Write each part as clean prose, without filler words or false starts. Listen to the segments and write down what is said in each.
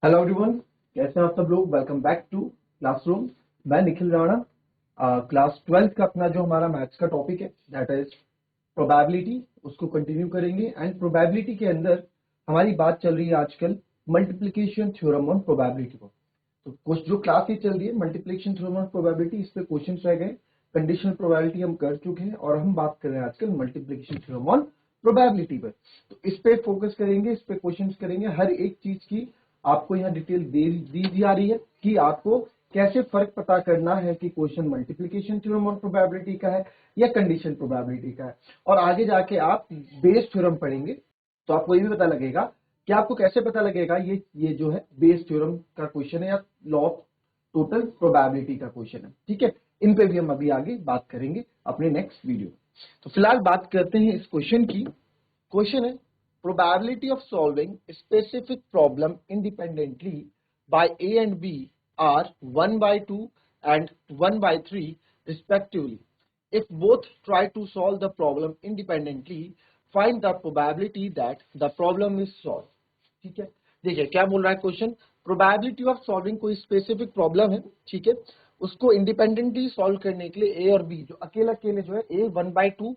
Hello everyone, कैसे हैं आप सब लोग। Welcome back to classroom. मैं निखिल राणा। क्लास 12 का अपना जो हमारा मैथ्स का टॉपिक है दैट इज प्रोबेबिलिटी, उसको कंटिन्यू करेंगे। एंड प्रोबेबिलिटी के अंदर हमारी बात चल रही है आजकल मल्टीप्लिकेशन थ्योरम ऑन प्रोबेबिलिटी पर। तो कुछ जो क्लास ये चल रही है मल्टीप्लिकेशन थ्योरम ऑन प्रोबेबिलिटी, इस पे क्वेश्चन रह गए। कंडीशनल प्रोबेबिलिटी हम कर चुके हैं और हम बात कर रहे हैं आजकल मल्टीप्लिकेशन थ्योरम ऑन प्रोबेबिलिटी पर। तो इस पे फोकस करेंगे, इस पे क्वेश्चन करेंगे। हर एक चीज की आपको यहाँ डिटेल दी जा रही है कि आपको कैसे फर्क पता करना है कि क्वेश्चन मल्टीप्लिकेशन थ्योरम और प्रोबेबिलिटी का है या कंडीशन प्रोबेबिलिटी का है। और आगे जाके आप बेस थ्योरम पढ़ेंगे तो आपको ये भी पता लगेगा कि आपको कैसे पता लगेगा ये जो है बेस थ्योरम का क्वेश्चन है या लॉ ऑफ टोटल प्रोबेबिलिटी का क्वेश्चन है। ठीक है, इन पे भी हम अभी आगे बात करेंगे अपने नेक्स्ट वीडियो। तो फिलहाल बात करते हैं इस क्वेश्चन की। क्वेश्चन है probability of solving a specific problem independently by A and B are 1 by 2 and 1 by 3 respectively. If both try to solve the problem independently, find the probability that the problem is solved. ठीक है, देखिए क्या बोल रहा है question. Probability of solving कोई specific problem है, ठीक है, उसको इंडिपेंडेंटली सॉल्व करने के लिए ए और बी जो अकेले अकेले जो है ए 1/2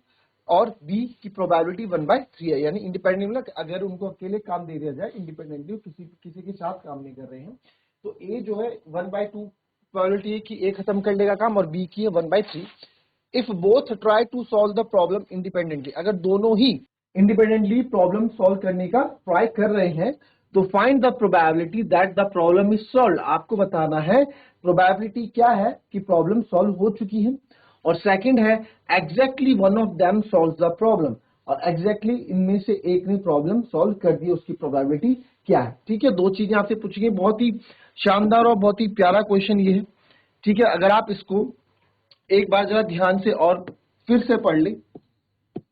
और बी की प्रोबेबिलिटी 1/3 है। यानी इंडिपेंडेंट मतलब अगर उनको अकेले काम दे दिया जाए इंडिपेंडेंटली, किसी के साथ काम नहीं कर रहे हैं, तो ए जो है 1/2 प्रोबेबिलिटी है कि ए खत्म कर लेगा काम और बी की है 1/3। If both try to solve the problem independently, अगर दोनों ही इंडिपेंडेंटली प्रॉब्लम सॉल्व करने का ट्राई कर रहे हैं तो find the probability that the problem is solve. आपको बताना है प्रोबेबिलिटी क्या है कि प्रॉब्लम सॉल्व हो चुकी है। और सेकंड है exactly one of them solve the problem, और एग्जैक्टली इनमें से एक ने प्रॉब्लम सॉल्व कर दी, उसकी प्रोबेबिलिटी क्या है। ठीक है, दो चीजें आपसे पूछी गई। बहुत ही शानदार और बहुत ही प्यारा क्वेश्चन ये है। ठीक है, अगर आप इसको एक बार जरा ध्यान से और फिर से पढ़ ले,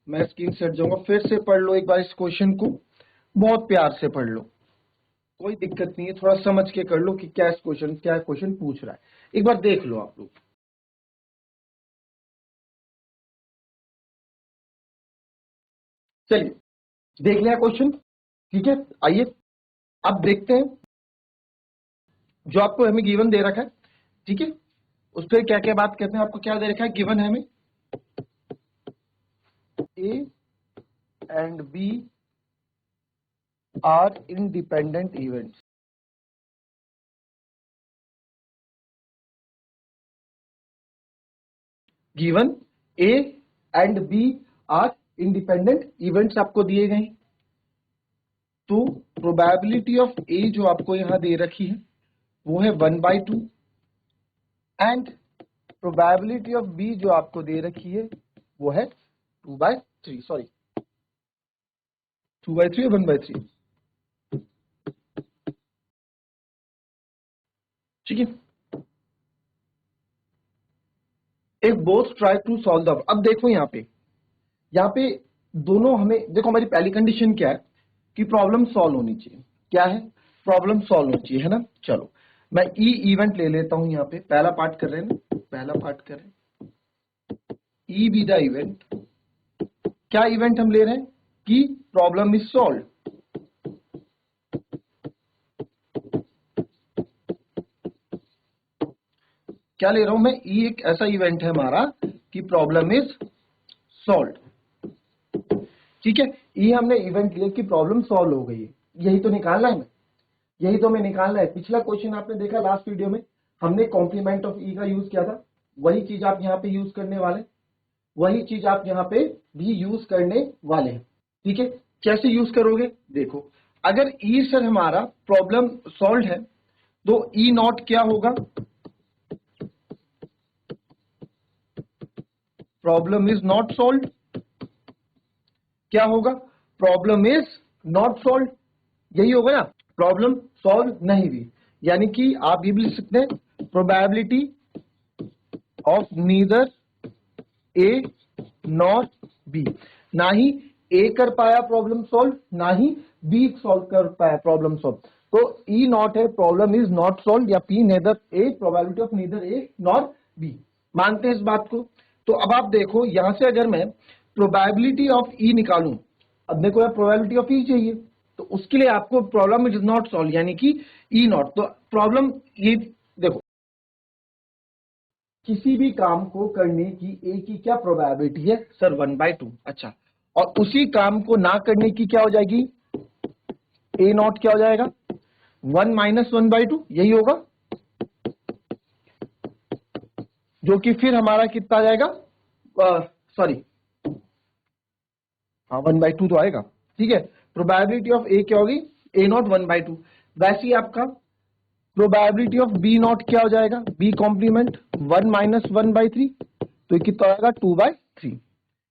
मैं स्क्रीन से हट जाऊंगा, फिर से पढ़ लो एक बार इस क्वेश्चन को, बहुत प्यार से पढ़ लो, कोई दिक्कत नहीं है, थोड़ा समझ के कर लो कि क्या क्वेश्चन पूछ रहा है। एक बार देख लो आप लोग। चलिए देख लिया क्वेश्चन, ठीक है। आइए अब देखते हैं जो आपको हमें गिवन दे रखा है, ठीक है, उस पर क्या क्या बात करते हैं। आपको क्या दे रखा है, गिवन है हमें A and B are independent events. Given A and B are independent events आपको दिए गए। तो प्रोबेबिलिटी ऑफ ए जो आपको यहां दे रखी है वो है 1/2 एंड प्रोबेबिलिटी ऑफ बी जो आपको दे रखी है वो है 2/3, सॉरी 2/3 और 1/3। ठीक है, एक both try to solve the. अब देखो यहाँ पे दोनों हमें देखो, हमारी पहली कंडीशन क्या है कि प्रॉब्लम सॉल्व होनी चाहिए। क्या है, प्रॉब्लम सॉल्व होनी चाहिए, है ना। चलो मैं ई इवेंट ले लेता हूं, यहाँ पे पहला पार्ट कर रहे हैं ना, पहला पार्ट कर रहे हैं ई बी द इवेंट। क्या इवेंट हम ले रहे हैं कि प्रॉब्लम इज सॉल्व। क्या ले रहा हूं मैं, ई एक ऐसा इवेंट है हमारा कि प्रॉब्लम इज सॉल्व। ठीक है, ये हमने इवेंट लिया कि प्रॉब्लम सॉल्व हो गई है, यही तो निकालना है, यही तो हमें निकालना है। पिछला क्वेश्चन आपने देखा लास्ट वीडियो में, हमने कॉम्प्लीमेंट ऑफ ई का यूज किया था, वही चीज आप यहाँ पे यूज करने वाले, वही चीज आप यहाँ पे भी यूज करने वाले हैं। ठीक है, कैसे यूज करोगे देखो, अगर ई सर हमारा प्रॉब्लम सॉल्व है तो ई नॉट क्या होगा, प्रॉब्लम इज नॉट सॉल्व। क्या होगा, प्रॉब्लम इज नॉट सॉल्व, यही होगा ना, प्रॉब्लम सॉल्व नहीं हुई। यानी कि आप ये भी लिख सकते हैं probability of neither A not B. ना ही ए कर पाया प्रॉब्लम सॉल्व, ना ही बी सॉल्व कर पाया प्रॉब्लम सॉल्व। तो ई नॉट है प्रॉब्लम इज नॉट सॉल्व, या P neither A probability of neither A not B. मानते हैं इस बात को। तो अब आप देखो यहां से अगर मैं प्रोबेबिलिटी ऑफ ई निकालूं, अब मेरे को प्रोबेबिलिटी ऑफ ई चाहिए, तो उसके लिए आपको प्रॉब्लम इज नॉट सॉल्व यानी कि ई नॉट। तो प्रॉब्लम ये देखो, किसी भी काम को करने की ए की क्या प्रोबेबिलिटी है सर 1/2। अच्छा, और उसी काम को ना करने की क्या हो जाएगी, ए नॉट क्या हो जाएगा 1 - 1/2, यही होगा, जो कि फिर हमारा कितना आ जाएगा, सॉरी हाँ 1/2 तो आएगा, ठीक है। प्रोबेबिलिटी ऑफ ए क्या होगी, ए नॉट 1/2। वैसे ही आपका प्रोबेबिलिटी ऑफ बी नॉट क्या हो जाएगा, बी कॉम्प्लीमेंट 1 - 1/3, तो ये कितना आएगा 2/3।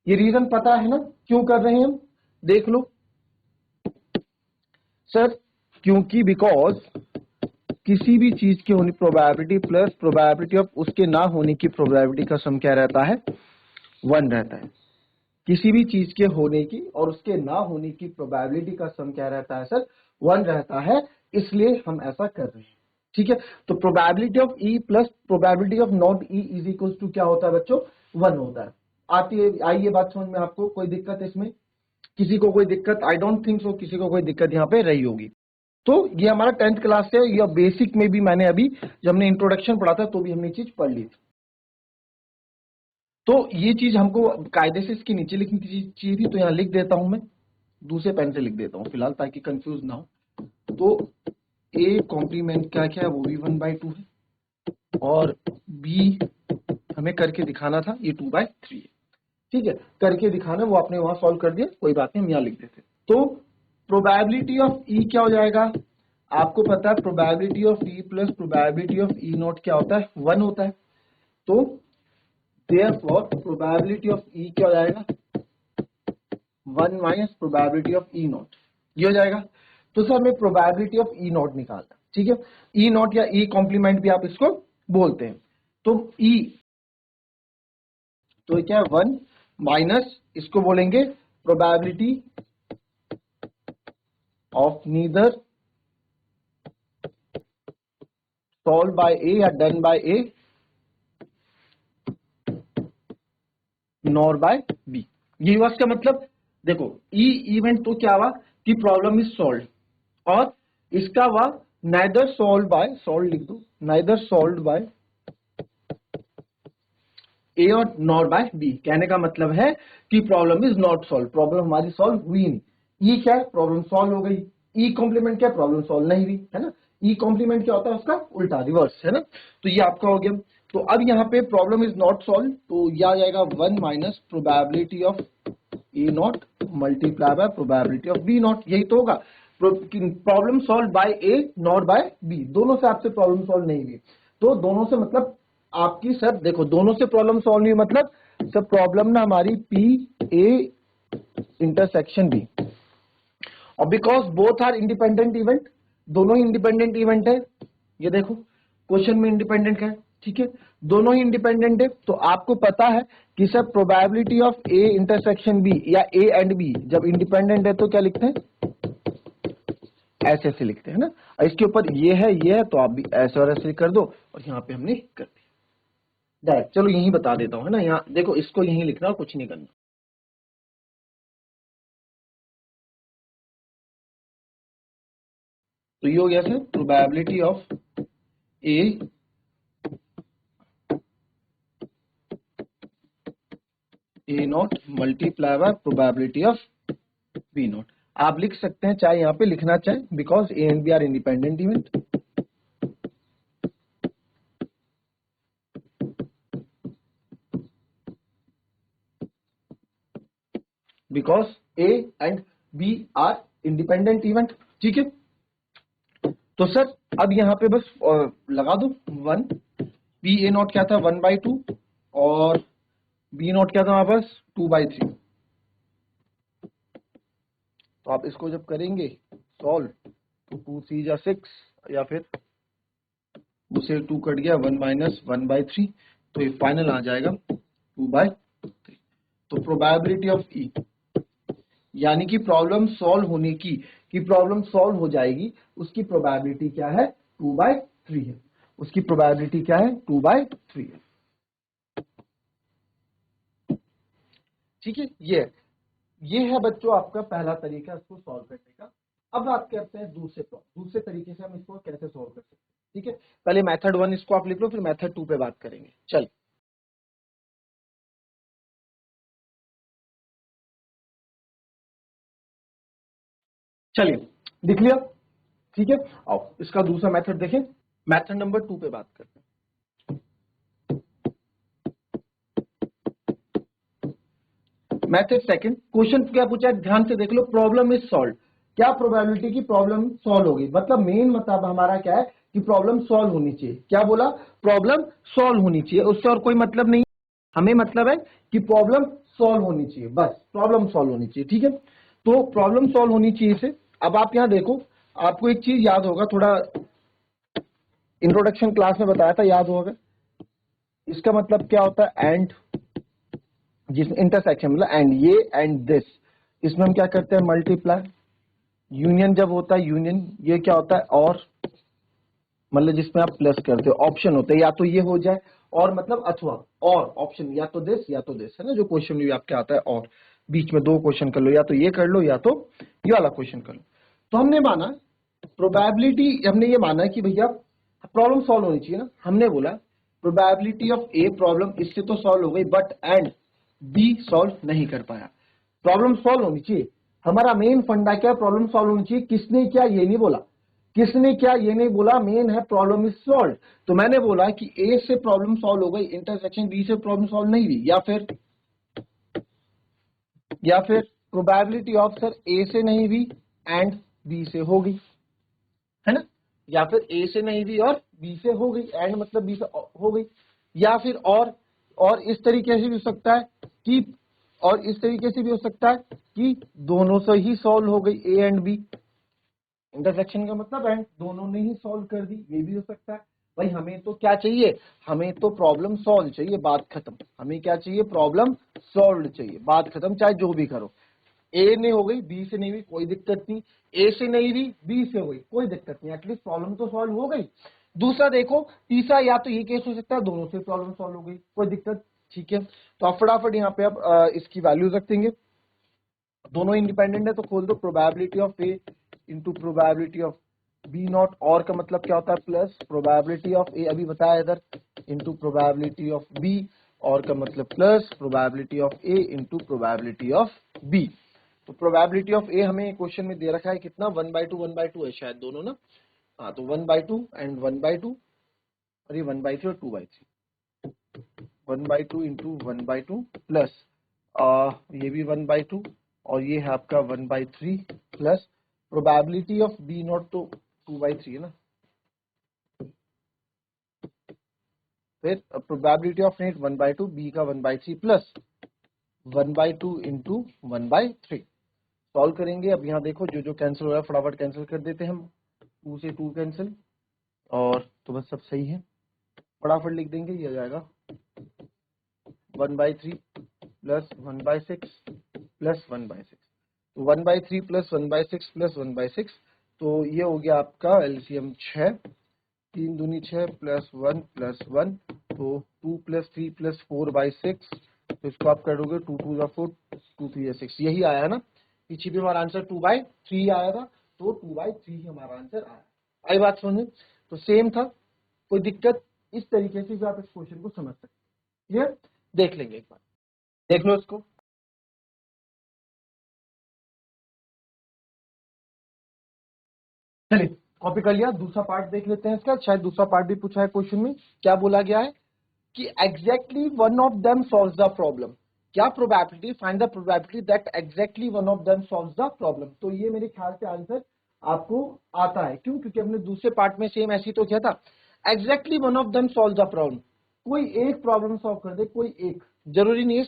ये रीजन पता है ना क्यों कर रहे हैं हम, देख लो सर, क्योंकि बिकॉज किसी भी चीज की होने प्रोबेबिलिटी प्लस प्रोबेबिलिटी ऑफ उसके ना होने की प्रोबेबिलिटी का सम क्या रहता है, 1 रहता है। किसी भी चीज के होने की और उसके ना होने की प्रोबेबिलिटी का सम क्या रहता है सर, 1 रहता है, इसलिए हम ऐसा कर रहे हैं, ठीक है। तो probability of E plus probability of not E is equal to क्या होता है बच्चों, 1 होता है। आती है, आई ये बात समझ में आपको, कोई दिक्कत है इसमें, किसी को कोई दिक्कत, आई डोंट थिंक सो किसी को कोई दिक्कत यहाँ पे रही होगी। तो ये हमारा 10th क्लास से, या बेसिक में भी मैंने अभी जब हमने इंट्रोडक्शन पढ़ा था तो भी हमने चीज पढ़ ली थी। तो ये चीज हमको कायदे से इसके नीचे लिखनी चाहिए थी, तो यहाँ लिख देता हूं मैं, दूसरे पेन से लिख देता हूं फिलहाल ताकि कंफ्यूज ना हो। तो ए कॉम्प्लीमेंट क्या क्या है वो भी 1/2 है, और बी हमें करके दिखाना था, ये 2/3 है, ठीक है। करके दिखाना वो आपने वहां सॉल्व कर दिया, कोई बात नहीं, हम यहाँ लिख देते। तो प्रोबेबिलिटी ऑफ ई क्या हो जाएगा, आपको पता है probability of E plus probability of E not क्या होता है, 1 होता है। तो देयरफॉर प्रोबेबिलिटी ऑफ ई क्या हो जाएगा, 1 - प्रोबेबिलिटी ऑफ ई नॉट, ये हो जाएगा। तो सर हमें प्रोबेबिलिटी ऑफ ई नॉट निकालना, ठीक है। ई नॉट या ई कॉम्प्लीमेंट भी आप इसको बोलते हैं। तो ई, तो क्या है 1 माइनस, इसको बोलेंगे probability of neither solve by A या done by A nor by B. ये हुआ इसका मतलब। देखो ई इवेंट तो क्या हुआ कि प्रॉब्लम इज सॉल्व, और इसका हुआ नाइदर सॉल्व बाय, सॉल्व लिख दो, नाइदर सॉल्व बाय ए और नॉर बाय बी। कहने का मतलब है कि problem is not solve, problem हमारी सॉल्व हुई नहीं। ई क्या है, प्रॉब्लम सॉल्व हो गई। ई कॉम्प्लीमेंट क्या, प्रॉब्लम सॉल्व नहीं हुई, है ना। ई कॉम्प्लीमेंट क्या होता है, उसका उल्टा, रिवर्स, है ना। तो ये आपका हो गया। तो अब यहाँ पे प्रॉब्लम इज नॉट सॉल्व, तो यह आ जाएगा 1 - probability of A not multiply by probability of B not, यही तो होगा। Problem solve by A not by B, दोनों से आपसे प्रॉब्लम सॉल्व नहीं हुई, तो दोनों से मतलब आपकी सर देखो, दोनों से प्रॉब्लम सॉल्व नहीं, मतलब सर प्रॉब्लम ना हमारी पी ए इंटरसेक्शन बी, और because both are independent event, दोनों ही इंडिपेंडेंट इवेंट है। ये देखो क्वेश्चन में इंडिपेंडेंट है, ठीक है, दोनों ही इंडिपेंडेंट है। तो आपको पता है कि sir probability of A intersection B या ए एंड बी जब इंडिपेंडेंट है तो क्या लिखते हैं, ऐसे ऐसे लिखते हैं ना। और इसके ऊपर ये है तो आप भी ऐसे और ऐसे कर दो, और यहाँ पे हमने कर दिया डायरेक्ट। चलो यही बता देता हूँ, है ना, यहाँ देखो इसको यही लिखना और कुछ नहीं करना। तो ये हो गया sir probability of A not multiply by probability of B not. आप लिख सकते हैं चाहे यहाँ पे लिखना चाहे, because A and B are independent event. Because A and B are independent event, ठीक है। तो सर अब यहाँ पे बस लगा दो 1, बी ए नॉट क्या था 1/2, और बी नॉट क्या था हमारे पास 2/3। तो आप इसको जब करेंगे सॉल्व, तो 2 3 जा 6, या फिर उसे 2 कट गया 1 - 1/3, तो ये फाइनल आ जाएगा 2/3। तो प्रोबेबिलिटी ऑफ ई यानी कि प्रॉब्लम सॉल्व होने की, प्रॉब्लम सॉल्व हो जाएगी, उसकी प्रोबेबिलिटी क्या है 2/3 है। उसकी प्रोबेबिलिटी क्या है 2/3 है, ठीक है। ये है बच्चों आपका पहला तरीका इसको सॉल्व करने का। अब बात करते हैं दूसरे तरीके से हम इसको कैसे सॉल्व कर सकते हैं। ठीक है, पहले मेथड 1 इसको आप लिख लो, फिर मेथड 2 पे बात करेंगे। चलिए लिख लिया। ठीक है, अब इसका दूसरा मेथड देखें, मेथड नंबर 2 पे बात करते हैं। मेथड सेकंड, क्वेश्चन क्या पूछा है, ध्यान से देख लो। प्रॉब्लम इज सॉल्व, क्या प्रोबेबिलिटी की प्रॉब्लम सॉल्व होगी, मतलब मेन मतलब हमारा क्या है कि प्रॉब्लम सॉल्व होनी चाहिए। क्या बोला, प्रॉब्लम सॉल्व होनी चाहिए, उससे और कोई मतलब नहीं, हमें मतलब है कि प्रॉब्लम सॉल्व होनी चाहिए, बस प्रॉब्लम सॉल्व होनी चाहिए। ठीक है, तो प्रॉब्लम सॉल्व होनी चाहिए से, अब आप यहां देखो, आपको एक चीज याद होगा, थोड़ा इंट्रोडक्शन क्लास में बताया था, याद होगा। इसका मतलब क्या होता है, एंड, जिसमें इंटरसेक्शन मतलब एंड, ये एंड दिस, इसमें हम क्या करते हैं, मल्टीप्लाई। यूनियन जब होता है, यूनियन, ये क्या होता है, और, मतलब जिसमें आप प्लस करते हो, ऑप्शन होते हैं, या तो ये हो जाए और मतलब अथवा, और ऑप्शन, या तो दिस या तो दिस, है ना, जो क्वेश्चन भी आपके आता है, और बीच में दो क्वेश्चन कर लो, या तो ये कर लो या तो ये वाला क्वेश्चन कर लो। तो हमने माना प्रोबेबिलिटी, हमने ये माना कि भैया प्रॉब्लम सॉल्व होनी चाहिए ना, हमने बोला प्रोबेबिलिटी ऑफ ए, प्रॉब्लम इससे तो सॉल्व हो गई, बट एंड बी सॉल्व नहीं कर पाया। प्रॉब्लम सॉल्व होनी चाहिए, हमारा मेन फंडा क्या है, प्रॉब्लम सॉल्व होनी चाहिए। किसने क्या ये नहीं बोला, किसने क्या ये नहीं बोला, मेन है प्रॉब्लम इज सॉल्व। तो मैंने बोला कि ए से प्रॉब्लम सॉल्व हो गई, इंटरसेक्शन बी से प्रॉब्लम सॉल्व नहीं हुई, या फिर प्रोबेबिलिटी ऑफ सर ए से नहीं हुई एंड बी से हो गई, है ना, या फिर ए से नहीं हुई और बी से हो गई, एंड मतलब बी से हो गई, या फिर और इस तरीके से भी हो सकता है कि, और इस तरीके से भी हो सकता है कि दोनों से ही सॉल्व हो गई, ए एंड बी, इंटरसेक्शन का मतलब एंड दोनों ने ही सॉल्व कर दी, ये भी हो सकता है। भाई हमें तो क्या चाहिए, हमें तो प्रॉब्लम सॉल्व चाहिए, बात खत्म। हमें क्या चाहिए, प्रॉब्लम सॉल्व चाहिए, बात खत्म, चाहे जो भी करो। ए ने हो गई, बी से नहीं हुई, कोई दिक्कत नहीं, ए से नहीं हुई, बी से हो गई, कोई दिक्कत नहीं, एटलीस्ट प्रॉब्लम तो सॉल्व हो गई। दूसरा देखो, तीसरा या तो ये केस हो सकता है, दोनों से प्रॉब्लम सॉल्व हो गई, कोई दिक्कत। ठीक है, तो आप फटाफट यहाँ पे आप इसकी वैल्यूज रख देंगे, दोनों इंडिपेंडेंट है तो खोल दो, probability of A into probability of B not, और का मतलब क्या होता है, प्लस प्रोबेबिलिटी ऑफ ए, अभी बताया इधर, इंटू प्रोबेबिलिटी ऑफ बी, और का मतलब plus probability of A into probability of B. तो प्रोबेबिलिटी ऑफ ए हमें क्वेश्चन में दे रखा है कितना, 1/2 है शायद दोनों ना, हाँ, तो 1/2 एंड 1/2, और ये 1/3 और 2/3, 1/2 इंटू 1/2 प्लस ये भी 1/2, और ये है आपका 1/3 plus probability of B not, तो 2/3 है ना, फिर प्रोबेबिलिटी ऑफ नेट 1/2, बी का 1/3 प्लस 1/2 इंटू 1/3। सॉल्व करेंगे, अब यहाँ देखो जो जो कैंसिल हो रहा है फटाफट कैंसिल कर देते हैं हम, 2 से 2 कैंसिल, और तो बस सब सही है, फटाफट लिख देंगे, ये आ जाएगा 1/3 प्लस 1/6 प्लस 1/6, तो 1/3 प्लस 1/6 प्लस 1/6, तो ये हो गया आपका एलसीएम 6, 3 दूनी 6 प्लस 1, तो 2 प्लस 3 प्लस 4/6, तो इसको आप करोगे 2 2 जा 4, 2 3 जा 6, यही आया ना, पीछे भी हमारा आंसर 2/3 आया था, तो 2/3 ही हमारा आंसर आया। आई बात समझ, तो सेम था, कोई दिक्कत, इस तरीके से भी आप इस क्वेश्चन को समझ सकते हैं। क्लियर, देख लेंगे एक बार, देख लो इसको। चलिए कॉपी कर लिया, दूसरा पार्ट देख लेते हैं इसका, शायद दूसरा पार्ट भी पूछा है क्वेश्चन में। क्या बोला गया है कि exactly one of them solves the problem, क्या probability, find the probability that exactly one of them solves the problem. तो ये मेरे ख्याल से आंसर आपको आता है, क्यों, क्योंकि हमने दूसरे पार्ट में सेम ऐसी तो किया था, exactly one of them solve the problem, कोई एक प्रॉब्लम सॉल्व कर दे, कोई एक, जरूरी नहीं है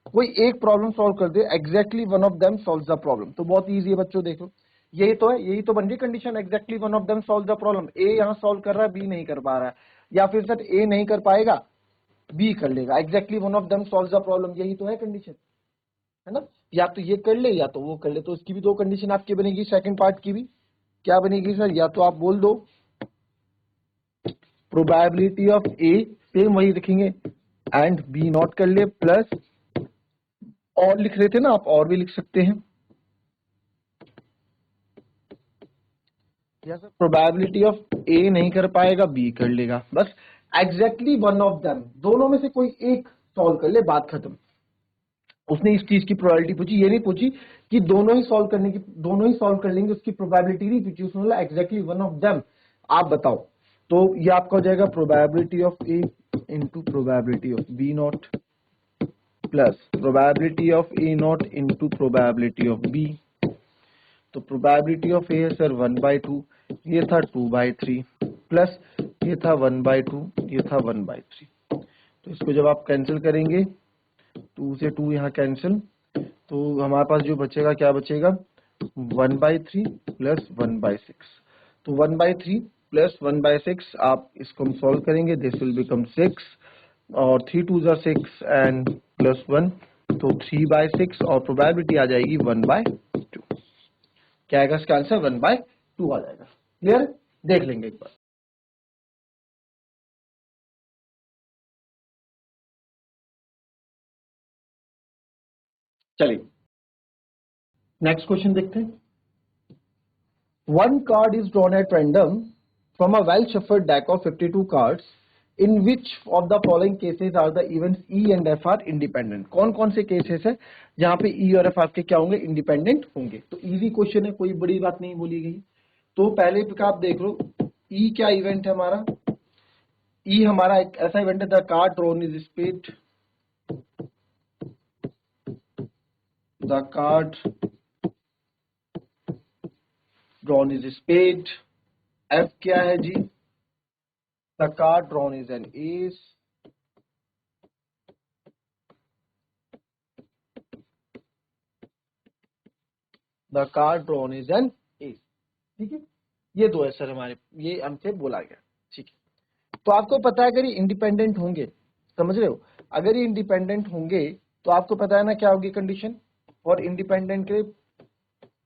कोई एक प्रॉब्लम सॉल्व कर दे, exactly one of them solves the problem, तो बहुत इजी है बच्चों, देखो यही तो है, यही तो बन रही condition, exactly one of them solve the problem, A यहाँ सॉल्व कर रहा है, बी नहीं कर पा रहा है, या फिर सर ए नहीं कर पाएगा, बी कर लेगा, exactly one of them solve the problem, यही तो है कंडीशन, है ना, या तो ये कर ले या तो वो कर ले, तो इसकी भी दो कंडीशन आपकी बनेगी, सेकंड पार्ट की भी क्या बनेगी सर, या तो आप बोल दो प्रोबेबिलिटी ऑफ ए, सेम वही लिखेंगे, एंड बी नॉट कर ले, प्लस, और लिख रहे थे ना आप, और भी लिख सकते हैं, या सर प्रोबेबिलिटी ऑफ ए नहीं कर पाएगा, बी कर लेगा, बस एग्जैक्टली वन ऑफ देम, दोनों में से कोई एक सॉल्व कर ले, बात खत्म। उसने इस चीज की प्रोबेबिलिटी पूछी, ये नहीं पूछी कि दोनों ही सॉल्व करने की, दोनों ही सॉल्व कर लेंगे उसकी प्रोबेबिलिटी नहीं पूछी, उसने बोला एग्जैक्टली वन ऑफ देम, आप बताओ। तो ये आपका हो जाएगा probability of A into probability of B not plus probability of A not into probability of B. तो प्रोबेबिलिटी ऑफ ए है सर 1/2, ये था 2/3 प्लस ये था 1/2, ये था 1/3। तो इसको जब आप कैंसिल करेंगे 2 से 2 यहाँ कैंसिल, तो हमारे पास जो बचेगा क्या बचेगा 1/3 प्लस 1/6। तो 1/3 प्लस 1/6 आप इसको हम सॉल्व करेंगे, दिस विल बिकम 6 और 3 2 ज़ा 6 एंड प्लस 1, तो 3/6 और प्रोबेबिलिटी आ जाएगी 1/2। क्या आएगा इसका आंसर 1/2 आ जाएगा। क्लियर, देख लेंगे एक बार। चलिए नेक्स्ट क्वेश्चन देखते हैं। One card is drawn at random from a well-shuffled deck of 52 cards. In which of the following cases are the events E and F are independent? कौन कौन से केसेस है जहां पे E और F आपके क्या होंगे, इंडिपेंडेंट होंगे। तो इजी क्वेश्चन है, कोई बड़ी बात नहीं बोली गई। तो पहले का आप देख लो, E क्या इवेंट है हमारा, E हमारा एक ऐसा इवेंट है, the card drawn is spade, the card drawn is spade. F क्या है जी, the card drawn is an ace, the card drawn is an ace। ठीक है, ये दो है सर हमारे, ये हमसे बोला गया। ठीक है, तो आपको पता है अगर ये इंडिपेंडेंट होंगे, समझ रहे हो, अगर ये इंडिपेंडेंट होंगे तो आपको पता है ना क्या होगी कंडीशन, और इंडिपेंडेंट के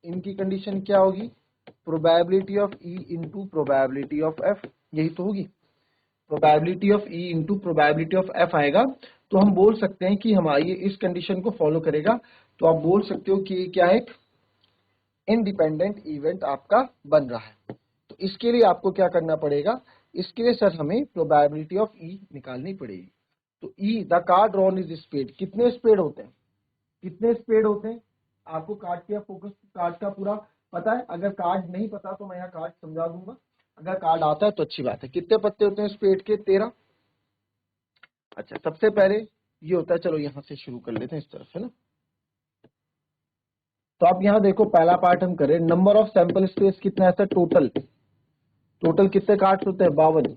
इनकी कंडीशन क्या होगी, probability of E into probability of F, यही तो होगी। Probability of E into probability of F आएगा, तो हम बोल सकते हैं कि हमारी इस कंडीशन को फॉलो करेगा, तो आप बोल सकते हो कि ये क्या है, इंडिपेंडेंट इवेंट आपका बन रहा है। तो इसके लिए आपको क्या करना पड़ेगा, इसके लिए सर हमें प्रोबेबिलिटी ऑफ ई निकालनी पड़ेगी। तो E the card drawn is spade, कितने स्पेड होते हैं, कितने स्पेड होते हैं, आपको कार्ड का फोकस, कार्ड का पूरा पता है, अगर कार्ड नहीं पता तो मैं यहाँ कार्ड समझा दूंगा, अगर कार्ड आता है तो अच्छी बात है। कितने पत्ते होते हैं स्पेड के, 13। अच्छा, सबसे पहले ये होता है, चलो यहाँ से शुरू कर लेते हैं इस तरफ, है ना। तो आप यहाँ देखो, पहला पार्ट हम करें, नंबर ऑफ सैंपल स्पेस कितना है सर, टोटल कितने कार्ड्स होते हैं, 52।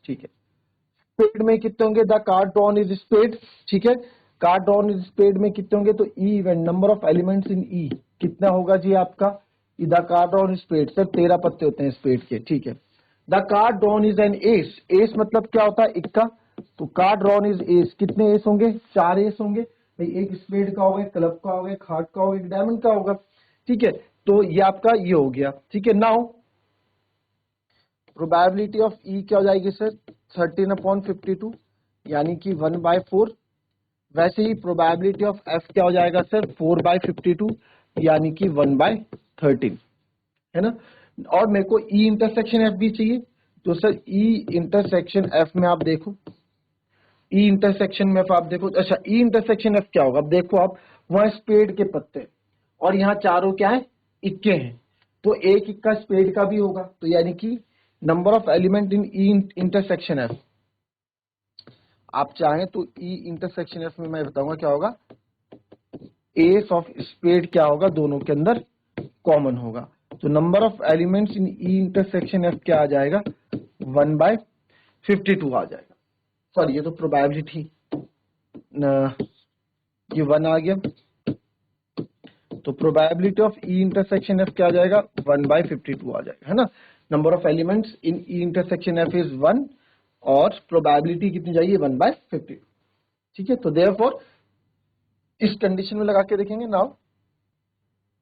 ठीक है, स्पेड में कितने होंगे, the card drawn is spade. ठीक है, कार्ड ड्रॉन इज स्पेड में कितने होंगे, तो E event number of elements in E कितना होगा जी आपका, the card drawn is spade, sir 13 पत्ते होते हैं स्पेड के। ठीक है, the card drawn is an ace, ace मतलब क्या होता है, इक्का, तो कार्ड ड्रॉन इज एस, कितने एस होंगे, 4 एस होंगे भाई, एक स्पेड का होगा, एक क्लब का होगा, एक हार्ट का होगा, एक डायमंड का होगा। ठीक है, तो ये आपका ये हो गया। ठीक है, नाउ प्रोबेबिलिटी ऑफ ई क्या हो जाएगी सर, 13/52 यानी कि 1/4। वैसे ही प्रोबेबिलिटी ऑफ एफ क्या हो जाएगा सर, 4/52 यानी कि 1/13, है ना। और मेरे को ई इंटरसेक्शन एफ भी चाहिए, तो सर ई इंटरसेक्शन एफ में आप देखो, ई इंटरसेक्शन में आप देखो, अच्छा ई इंटरसेक्शन एफ क्या होगा, अब देखो आप, वहां स्पेड के पत्ते और यहाँ चारों क्या है, इक्के हैं, तो एक इक्का स्पेड का भी होगा, तो यानी कि number of element in E intersection F, आप चाहें तो ई इंटरसेक्शन एफ में मैं बताऊंगा क्या होगा, एस ऑफ स्पेड क्या होगा, दोनों के अंदर कॉमन होगा, तो number of elements in E intersection F क्या आ जाएगा, 1/52 आ जाएगा। सॉरी, ये तो प्रोबेबिलिटी, ये 1 आ गया, तो probability of E intersection F क्या आ जाएगा, 1/52 आ जाएगा, है ना। Number of elements in E intersection F is 1 और प्रोबेबिलिटी कितनी चाहिए, 1/52। ठीक है, तो देयरफॉर इस कंडीशन में लगा के देखेंगे, नाउ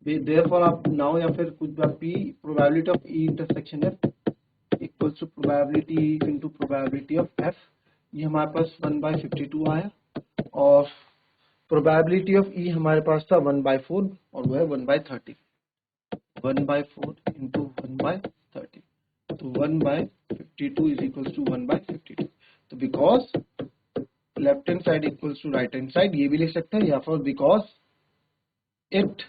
देयरफॉर आप नाउ या फिर कुछ P probability of E intersection F equals to probability into probability of F, ये हमारे पास 1/52 आया, और प्रोबेबिलिटी ऑफ ई हमारे पास था 1/4 और वो है 1/30, 1/4 इंटू 1/30। तो 1/52 इज इक्वल्स टू 1/52। तो because left hand side equals to right hand side, ये भी लिख सकते हैं, या फिर because it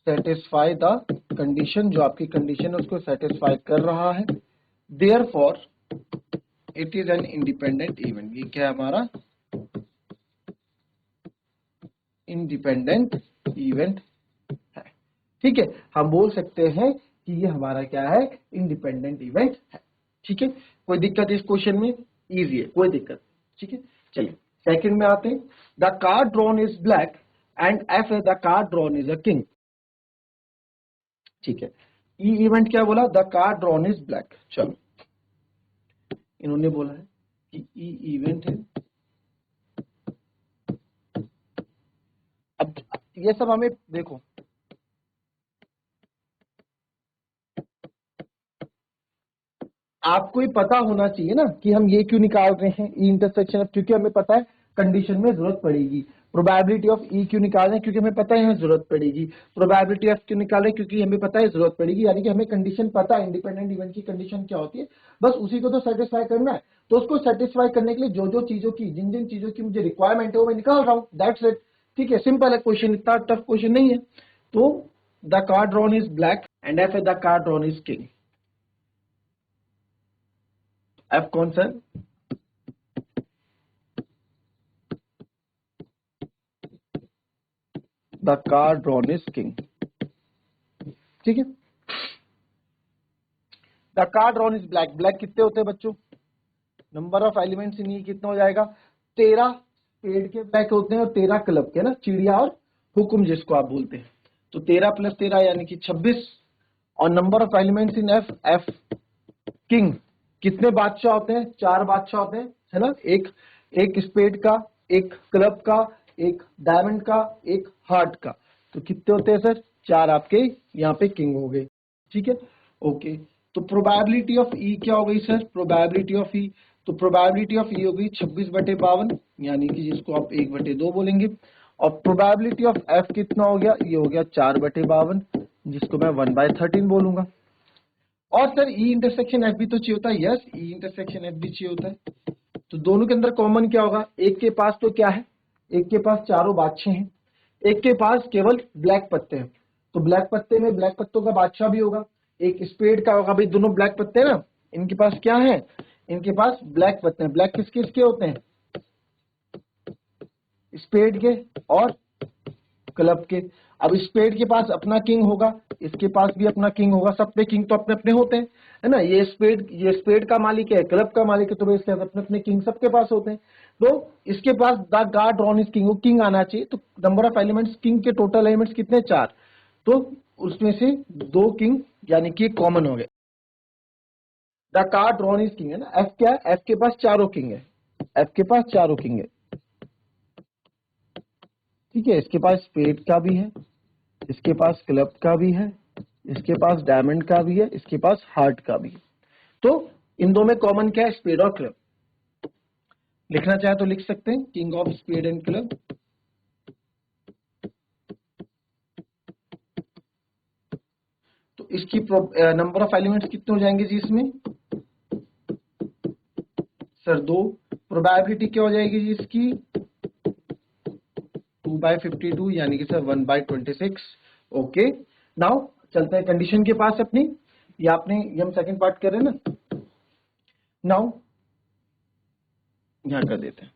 satisfy the condition, जो आपकी कंडीशन है उसको सेटिस्फाई कर रहा है, therefore it is an independent event. ये क्या है हमारा इंडिपेंडेंट इवेंट है। ठीक है, हम बोल सकते हैं कि ये हमारा क्या है, इंडिपेंडेंट इवेंट है। ठीक है, कोई दिक्कत इस क्वेश्चन में? इजी है, कोई दिक्कत। ठीक है, चलिए सेकंड में आते हैं। The card drawn is black and F the card drawn is a king. ठीक है, ई इवेंट क्या बोला? The card drawn is black. चलो, इन्होंने बोला है कि ई इवेंट है। अब ये सब हमें देखो, आपको ही पता होना चाहिए ना कि हम ये क्यों निकाल रहे हैं ई इंटरसेक्शन एफ, क्योंकि हमें पता है कंडीशन में जरूरत पड़ेगी। प्रोबेबिलिटी ऑफ ई क्यों निकाल रहे हैं? क्योंकि हमें पता है हमें जरूरत पड़ेगी। प्रोबेबिलिटी एफ क्यों निकाल रहे हैं? क्योंकि हमें पता है जरूरत पड़ेगी। यानी कि हमें कंडीशन पता है, इंडिपेंडेंट इवेंट की कंडीशन क्या होती है, बस उसी को तो सेटिस्फाई करना है। तो उसको सेटिस्फाई करने के लिए जो जो चीजों की, जिन जिन चीजों की मुझे रिक्वायरमेंट है वो मैं निकाल रहा हूँ, दैट्स इट। ठीक है, सिंपल है क्वेश्चन, इतना टफ क्वेश्चन नहीं है। तो the card drawn is black and F the card drawn is king. F कौन सा है? The card drawn is king. ठीक है, the card drawn is black. Black कितने होते हैं बच्चों? नंबर ऑफ एलिमेंट्स इन ये कितना हो जाएगा? 13 पेड़ के ब्लैक होते हैं और 13 क्लब के, ना, चिड़िया और हुकुम जिसको आप बोलते हैं। तो 13 + 13 यानी कि 26। और number of elements in F, F king, कितने बादशाह होते हैं? 4 बादशाह होते हैं, है ना। एक स्पेड का, एक क्लब का, एक डायमंड का, एक हार्ट का। तो कितने होते हैं सर? 4 आपके यहाँ पे किंग हो गए। ठीक है, ओके। तो प्रोबेबिलिटी ऑफ ई क्या हो गई सर? प्रोबेबिलिटी ऑफ ई, तो प्रोबेबिलिटी ऑफ ई हो गई 26/52, यानी कि जिसको आप 1/2 बोलेंगे। और प्रोबेबिलिटी ऑफ एफ कितना हो गया? ये हो गया 4/52, जिसको मैं 1/13 बोलूंगा। और सर ई इंटरसेक्शन एफ भी तो चाहिए होता है। यस, ई इंटरसेक्शन एफ भी चाहिए होता है। तो दोनों के अंदर कॉमन क्या होगा? एक के पास तो क्या है, एक के पास चारों बादशाह हैं, एक के पास केवल ब्लैक पत्ते हैं। तो ब्लैक पत्ते में ब्लैक पत्तों का बादशाह भी होगा, एक स्पेड का होगा। भाई दोनों ब्लैक पत्ते हैं ना, इनके पास क्या है? इनके पास ब्लैक पत्ते हैं। ब्लैक किसके किसके होते हैं? स्पेड के और क्लब के। अब स्पेड के पास अपना किंग होगा, इसके पास भी अपना किंग होगा। सब पे किंग तो अपने अपने होते हैं, है ना। ये स्पेड का मालिक है, क्लब का मालिक है, तो इसके अपने अपने किंग सबके पास होते हैं। तो इसके पास the card drawn is king, वो किंग आना चाहिए। तो नंबर ऑफ एलिमेंट्स, किंग के टोटल एलिमेंट्स कितने? 4। तो उसमें से 2 किंग, यानी कि कॉमन हो गए। The card drawn is king है ना। एफ क्या है? एफ के पास चारों किंग है, एफ के पास चारों किंग है। ठीक है, इसके पास स्पेड का भी है, इसके पास क्लब का भी है, इसके पास डायमंड का भी है, इसके पास हार्ट का भी है। तो इन दो में कॉमन क्या है? स्पेड और क्लब। लिखना चाहे तो लिख सकते हैं, king of spade and club. तो इसकी नंबर ऑफ एलिमेंट्स कितने हो जाएंगे जी इसमें? सर 2। प्रोबेबिलिटी क्या हो जाएगी जी इसकी? 2/52, यानी कि सर 1/26। ओके, नाउ चलते हैं कंडीशन के पास अपनी। ये हम सेकंड पार्ट कर रहे हैं ना। नाउ यहां कर देते हैं,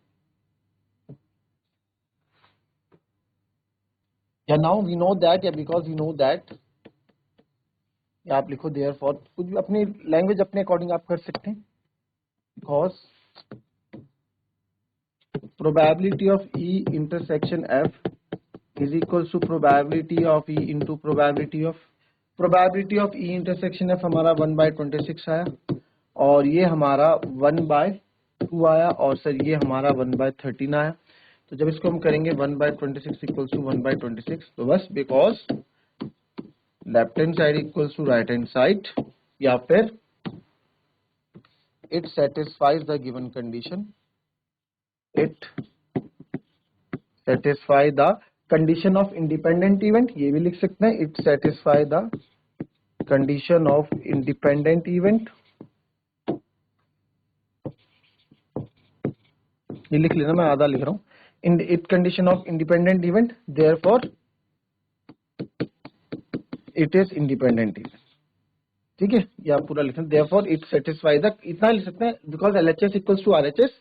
या नाउ वी नो दैट, या बिकॉज वी नो दैट, या आप लिखो देयरफॉर, कुछ भी अपनी लैंग्वेज अपने अकॉर्डिंग आप कर सकते हैं। Because probability of E intersection F is equal to probability of E into probability of E intersection F हमारा 1/26 आया, और ये हमारा 1/2 आया, और सर ये हमारा 1/13 आया। तो जब इसको हम करेंगे 1/26 इक्वल टू 1/26, तो बस because left hand side equals to right hand side, या फिर it satisfies the given condition, it satisfy the condition of independent event, ये भी लिख सकते हैं, it satisfy the condition of independent event, ये लिख लेना, मैं आधा लिख रहा हूं, in it condition of independent event, therefore it is independent event. ठीक है, ये आप पूरा लिखना, देयरफॉर इट सेटिस्फाई द, इतना लिख सकते हैं, because LHS equals to RHS,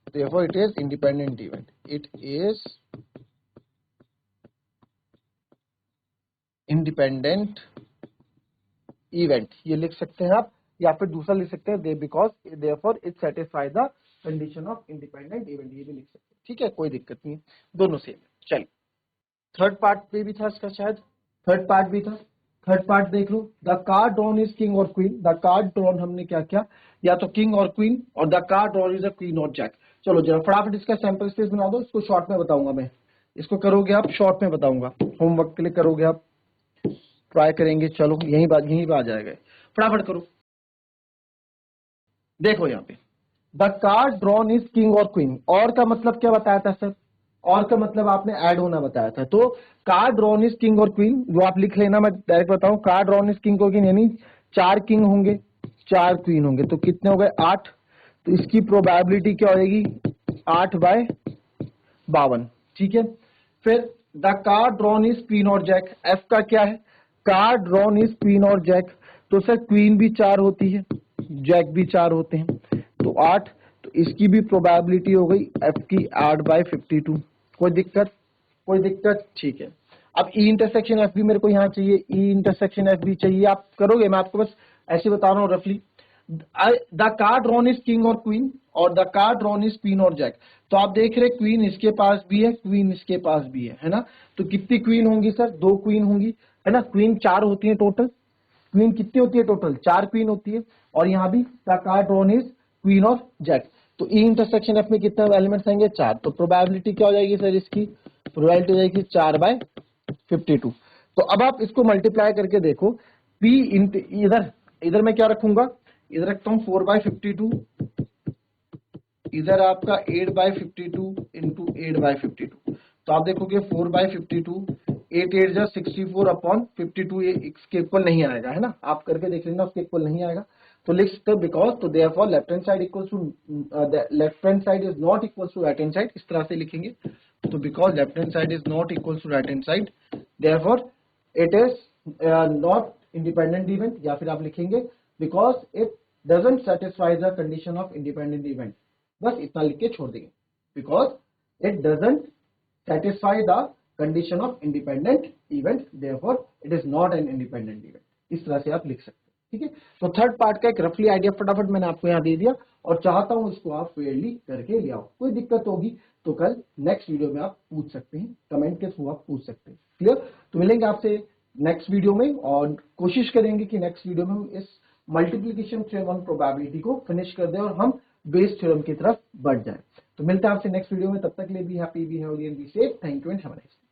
therefore it is independent event, it is independent event, ये लिख सकते हैं आप, या फिर दूसरा लिख सकते हैं, they because therefore it satisfy the condition of independent event, ये भी लिख सकते हैं। ठीक है, कोई दिक्कत नहीं है, दोनों सेम है। चलिए थर्ड पार्ट पे भी था इसका, शायद थर्ड पार्ट भी था, थर्ड पार्ट देख लो, the card drawn is king और क्वीन, द कार्ड ड्रॉन हमने क्या किया, या तो किंग और क्वीन, और the card drawn is a queen और जैक। चलो जरा फटाफट इसका सैंपल स्पेस बना दो, इसको शॉर्ट में बताऊंगा मैं, इसको करोगे आप शॉर्ट में बताऊंगा, होमवर्क के लिए करोगे आप, ट्राई करेंगे, चलो यही पे आ जाएगा, फटाफट करो। देखो यहाँ पे the card drawn is king और क्वीन, और का मतलब क्या बताया था सर, और का मतलब आपने ऐड होना बताया था, तो कार्ड ड्रॉन इज किंग और क्वीन, जो आप लिख लेना, मैं डायरेक्ट बताऊं, कार्ड ड्रॉन इज किंग और क्वीन, यानी 4 किंग होंगे 4 क्वीन होंगे, तो कितने हो गए 8, तो इसकी प्रोबेबिलिटी क्या होगी 8/52। ठीक है, फिर the card drawn is queen और जैक, एफ का क्या है, कार्ड ड्रॉन इज क्वीन और जैक, तो सर क्वीन भी 4 होती है, जैक भी 4 होते हैं, तो 8, तो इसकी भी प्रोबेबिलिटी हो गई एफ की 8/52। कोई दिक्कत, कोई दिक्कत, ठीक है। अब ई इंटरसेक्शन एफ भी मेरे को यहाँ चाहिए, ई इंटरसेक्शन एफ भी चाहिए, आप करोगे, मैं आपको बस ऐसे बता रहा हूँ रफली। The card drawn is king और क्वीन, और the card drawn is queen और जैक, तो आप देख रहे क्वीन इसके पास भी है, क्वीन इसके पास भी है ना, तो कितनी क्वीन होंगी सर, 2 क्वीन होंगी, है ना, क्वीन 4 होती है टोटल, क्वीन कितनी होती है टोटल, 4 क्वीन होती है, और यहाँ भी the card drawn is queen और जैक, तो ई इंटरसेक्शन एफ में कितने एलिमेंट्स आएंगे 4, तो प्रोबेबिलिटी क्या हो जाएगी सर, इसकी प्रोबेबिलिटी हो जाएगी 4/52। तो अब आप इसको मल्टीप्लाई करके देखो, P इधर इधर मैं क्या रखूंगा, इधर रखता हूं 4/52, इधर आपका 8/52 इंटू 8/52, तो आप देखोगे 4/52, 8 8 64/52, ये इसके इक्वल नहीं आएगा, है ना, आप करके देख लेना, उसके इक्वल नहीं आएगा, तो लिख सकते हो बिकॉज, तो therefore left hand side equals to, left hand side is not equals to right hand side, इस तरह से लिखेंगे, तो because left hand side is not equals to right hand side, therefore it is not independent event, या फिर आप लिखेंगे because it doesn't satisfy the condition of independent event, बस इतना लिख के छोड़ देंगे, because it doesn't satisfy the condition of independent event, therefore it is not an independent event, इस तरह से आप लिख सकते हैं। ठीक है, तो थर्ड पार्ट का एक रफली आइडिया फटाफट मैंने आपको यहाँ दे दिया, और चाहता हूं इसको आप फेयरली करके ले आओ, कोई दिक्कत होगी तो कल नेक्स्ट वीडियो में आप पूछ सकते हैं, कमेंट के थ्रू आप पूछ सकते हैं। क्लियर, तो मिलेंगे आपसे नेक्स्ट वीडियो में, और कोशिश करेंगे कि नेक्स्ट वीडियो में हम इस मल्टीप्लीकेशन थ्योरम ऑन प्रोबेबिलिटी को फिनिश कर दें और हम बेस थ्योरम की तरफ बढ़ जाए। तो मिलते हैं आपसे नेक्स्ट वीडियो में, तब तक के लिए be happy, be healthy and be safe. Thank you and have a nice day.